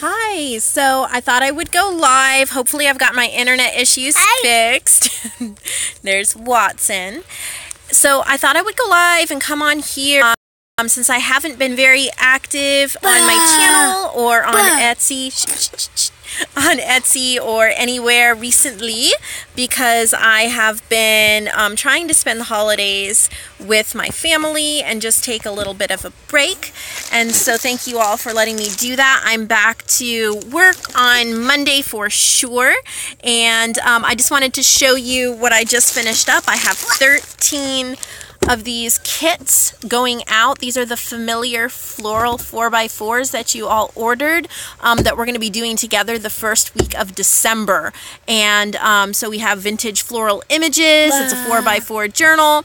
Hi, so I thought I would go live. Hopefully I've got my internet issues fixed. There's Watson. So I thought I would go live and come on here since I haven't been very active on my channel or on Etsy or anywhere recently because I have been trying to spend the holidays with my family and just take a little bit of a break. And so thank you all for letting me do that. I'm back to work on Monday for sure. And I just wanted to show you what I just finished up. I have 13 of these kits going out. These are the familiar floral 4x4s that you all ordered that we're going to be doing together the first week of December. And so we have vintage floral images. It's a 4x4 journal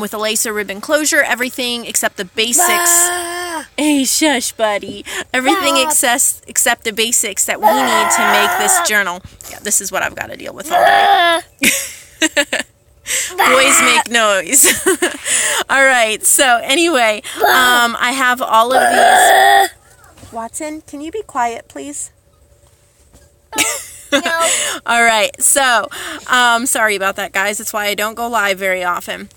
with a lace or ribbon closure, everything except the basics. Hey, shush, buddy. Everything except the basics that we need to make this journal. Yeah, this is what I've got to deal with all day. Boys make noise. All right, so anyway, I have all of these. Watson, can you be quiet, please? No. All right, so sorry about that, guys. That's why I don't go live very often.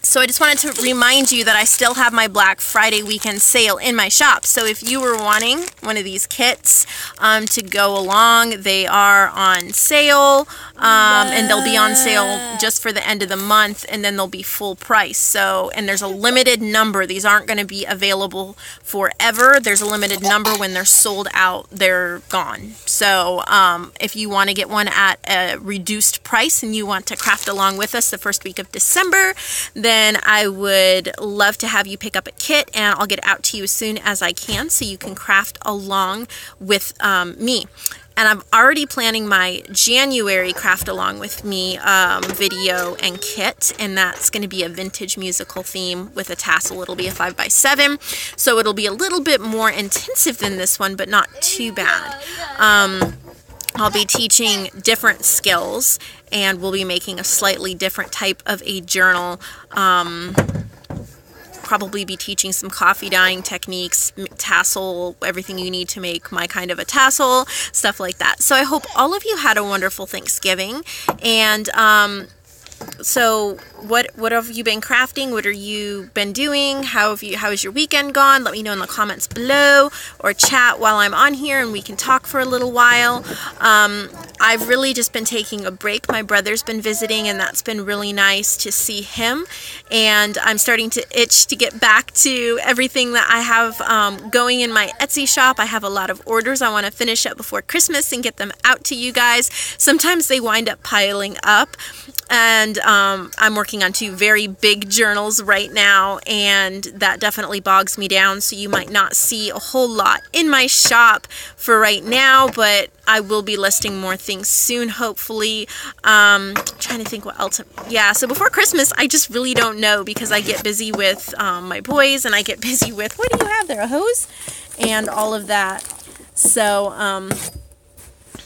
So I just wanted to remind you that I still have my Black Friday weekend sale in my shop. So if you were wanting one of these kits to go along, they are on sale, and they'll be on sale just for the end of the month, and then they'll be full price. So, and there's a limited number. These aren't going to be available forever. There's a limited number. When they're sold out, they're gone. So if you want to get one at a reduced price and you want to craft along with us the first week of December, then I would love to have you pick up a kit, and I'll get it out to you as soon as I can so you can craft along with me. And I'm already planning my January Craft Along with Me video and kit, and that's going to be a vintage musical theme with a tassel. It'll be a 5x7, so it'll be a little bit more intensive than this one, but not too bad. I'll be teaching different skills, and we'll be making a slightly different type of a journal. Probably be teaching some coffee dyeing techniques, tassel, everything you need to make my kind of a tassel, stuff like that. So I hope all of you had a wonderful Thanksgiving. And so what have you been crafting? What have you been doing? How has your weekend gone? Let me know in the comments below, or chat while I'm on here and we can talk for a little while. I've really just been taking a break. My brother's been visiting, and that's been really nice to see him. And I'm starting to itch to get back to everything that I have going in my Etsy shop. I have a lot of orders I want to finish up before Christmas and get them out to you guys. Sometimes they wind up piling up. And I'm working on 2 very big journals right now, and that definitely bogs me down, so you might not see a whole lot in my shop for right now, but I will be listing more things soon, hopefully. Trying to think what else. Yeah, so before Christmas, I just really don't know, because I get busy with my boys, and I get busy with, what do you have there, a hose? And all of that. So,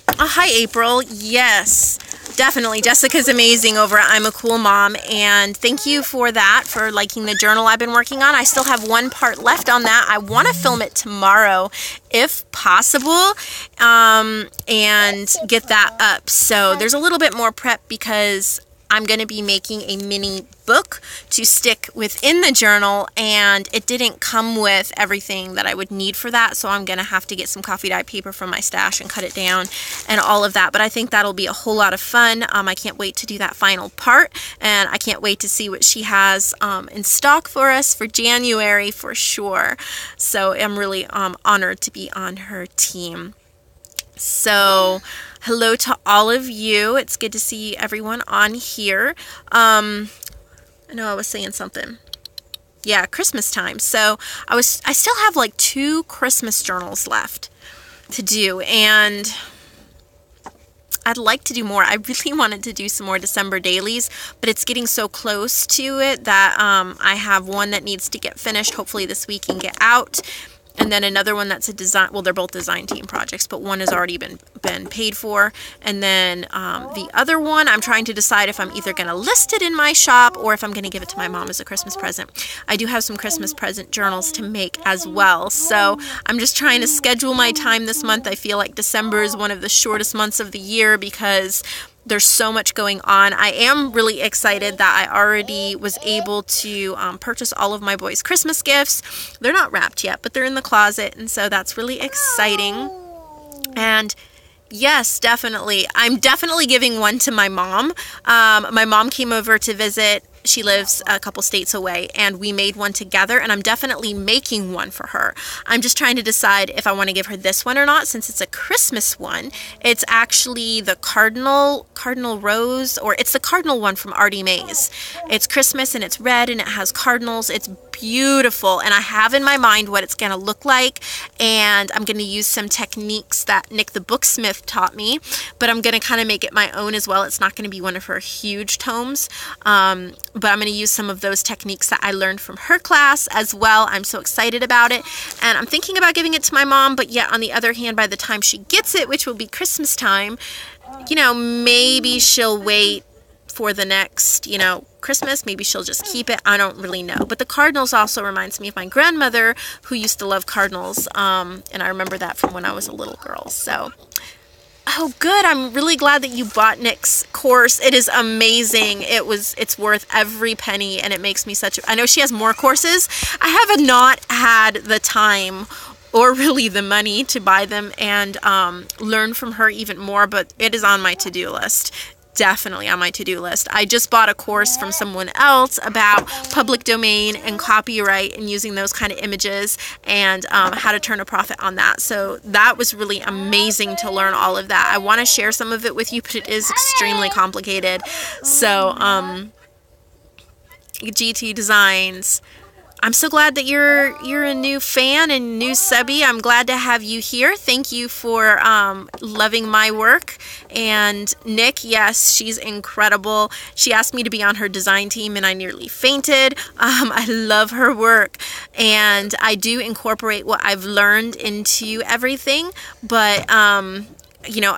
hi, April. Yes. Definitely. Jessica's amazing over at I'm a Cool Mom, and thank you for that, for liking the journal I've been working on. I still have one part left on that. I want to film it tomorrow if possible, and get that up. So there's a little bit more prep because I'm going to be making a mini book to stick within the journal, and it didn't come with everything that I would need for that, so I'm going to have to get some coffee dye paper from my stash and cut it down and all of that. But I think that'll be a whole lot of fun. I can't wait to do that final part, and I can't wait to see what she has in stock for us for January for sure. So I'm really honored to be on her team. So hello to all of you. It's good to see everyone on here. I know I was saying something. Yeah, Christmas time. So I still have like 2 Christmas journals left to do, and I'd like to do more. I really wanted to do some more December dailies, but it's getting so close to it that I have one that needs to get finished hopefully this week and get out. And then another one that's a design, well, they're both design team projects, but one has already been paid for. And then the other one, I'm trying to decide if I'm either going to list it in my shop or if I'm going to give it to my mom as a Christmas present. I do have some Christmas present journals to make as well. So I'm just trying to schedule my time this month. I feel like December is one of the shortest months of the year because there's so much going on. I am really excited that I already was able to purchase all of my boys' Christmas gifts. They're not wrapped yet, but they're in the closet, and so that's really exciting. And yes, definitely. I'm definitely giving one to my mom. My mom came over to visit. She lives a couple states away, and we made one together, and I'm definitely making one for her. I'm just trying to decide if I want to give her this one or not, since it's a Christmas one. It's actually the Cardinal Rose, or it's the Cardinal one from Artie Mays. It's Christmas, and it's red, and it has cardinals. It's beautiful, and I have in my mind what it's going to look like, and I'm going to use some techniques that Nick the Booksmith taught me, but I'm going to kind of make it my own as well. It's not going to be one of her huge tomes, but I'm going to use some of those techniques that I learned from her class as well. I'm so excited about it, and I'm thinking about giving it to my mom, but yet on the other hand, by the time she gets it, which will be Christmas time, you know, maybe she'll wait for the next, you know, Christmas. Maybe she'll just keep it. I don't really know. But the cardinals also reminds me of my grandmother, who used to love cardinals, and I remember that from when I was a little girl. So, oh, good. I'm really glad that you bought Nick's course. It is amazing. It's worth every penny, and it makes me I know she has more courses. I have not had the time or really the money to buy them and learn from her even more, but it is on my to-do list. Definitely on my to-do list. I just bought a course from someone else about public domain and copyright and using those kind of images and how to turn a profit on that. So that was really amazing to learn all of that. I want to share some of it with you, but it is extremely complicated. So GT Designs, I'm so glad that you're a new fan and new subby. I'm glad to have you here. Thank you for loving my work. And Nick, yes, she's incredible. She asked me to be on her design team, and I nearly fainted. I love her work, and I do incorporate what I've learned into everything, but you know,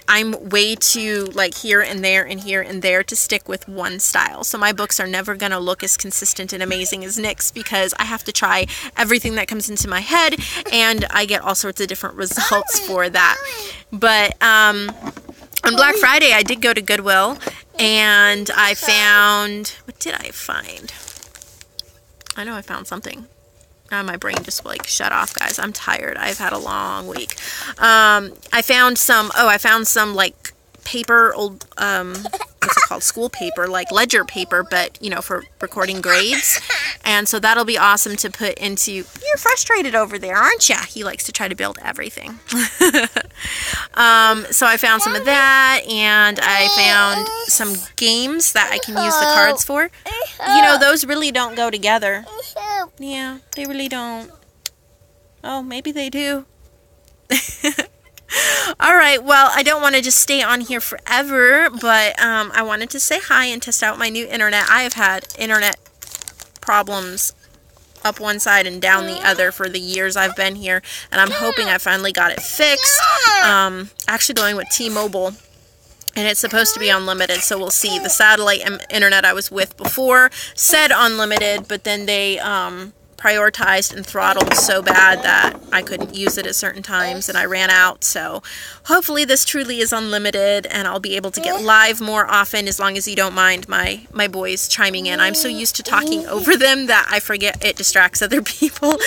I'm way too like here and there and here and there to stick with one style. So my books are never going to look as consistent and amazing as Nick's because I have to try everything that comes into my head, and I get all sorts of different results for that. But on Black Friday, I did go to Goodwill, and I found, what did I find? I know I found something. My brain just like shut off, guys. I'm tired. I've had a long week. I found some like paper, old, what's it called? School paper, like ledger paper, but you know, for recording grades. And so that'll be awesome to put into, you're frustrated over there, aren't you? He likes to try to build everything. So I found some of that, and I found some games that I can use the cards for. You know, those really don't go together. Yeah, they really don't. Oh, maybe they do. Alright, well, I don't want to just stay on here forever, but I wanted to say hi and test out my new internet. I have had internet problems up one side and down the other for the years I've been here, and I'm hoping I finally got it fixed. Actually going with T-Mobile, and it's supposed to be unlimited, so we'll see. The satellite internet I was with before said unlimited, but then they prioritized and throttled so bad that I couldn't use it at certain times, and I ran out. So hopefully this truly is unlimited, and I'll be able to get live more often, as long as you don't mind my boys chiming in. I'm so used to talking over them that I forget it distracts other people.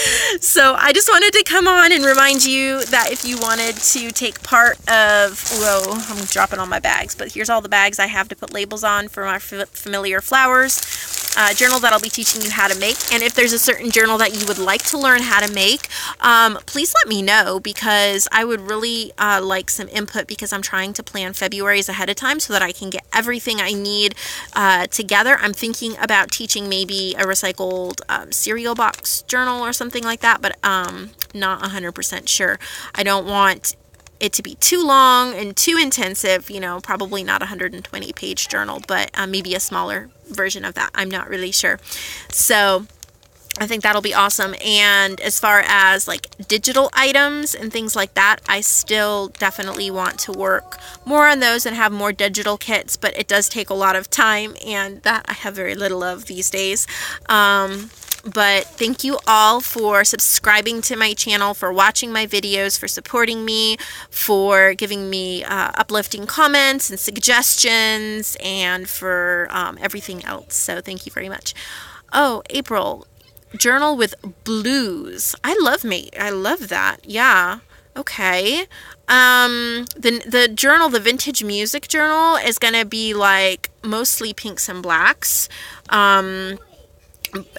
So I just wanted to come on and remind you that if you wanted to take part of, whoa, I'm dropping all my bags, but here's all the bags I have to put labels on for my familiar flowers. Journal that I'll be teaching you how to make, and if there's a certain journal that you would like to learn how to make, please let me know, because I would really like some input, because I'm trying to plan February's ahead of time so that I can get everything I need together. I'm thinking about teaching maybe a recycled cereal box journal or something like that, but not 100% sure. I don't want it to be too long and too intensive, you know, probably not a 120-page journal, but maybe a smaller version of that. I'm not really sure. So I think that'll be awesome. And as far as like digital items and things like that, I still definitely want to work more on those and have more digital kits, but it does take a lot of time, and that I have very little of these days. But thank you all for subscribing to my channel, for watching my videos, for supporting me, for giving me uplifting comments and suggestions, and for everything else. So thank you very much. Oh, April, journal with blues. I love that. Yeah. Okay. The journal, the vintage music journal, is gonna be like mostly pinks and blacks.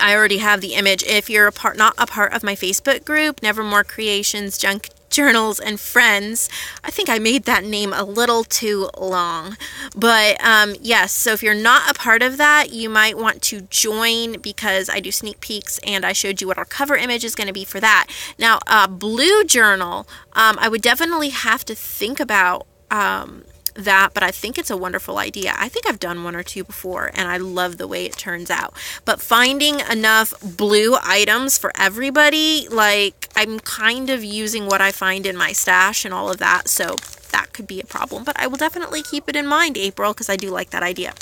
I already have the image. If you're not a part of my Facebook group, Nevermore Creations, Junk Journals and Friends, I think I made that name a little too long. But yes, so if you're not a part of that, you might want to join, because I do sneak peeks and I showed you what our cover image is going to be for that. Now, blue journal, I would definitely have to think about that, but I think it's a wonderful idea. I think I've done one or two before, and I love the way it turns out. But finding enough blue items for everybody, like, I'm kind of using what I find in my stash and all of that, so that could be a problem. But I will definitely keep it in mind, April, because I do like that idea.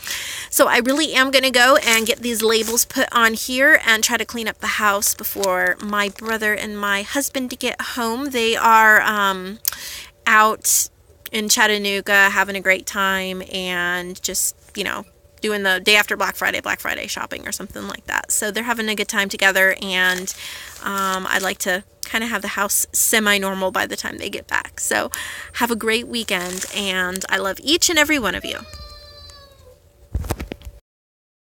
So I really am going to go and get these labels put on here and try to clean up the house before my brother and my husband get home. They are out in Chattanooga having a great time, and just, you know, doing the day after Black Friday shopping or something like that. So they're having a good time together, and I'd like to kind of have the house semi-normal by the time they get back. So have a great weekend, and I love each and every one of you.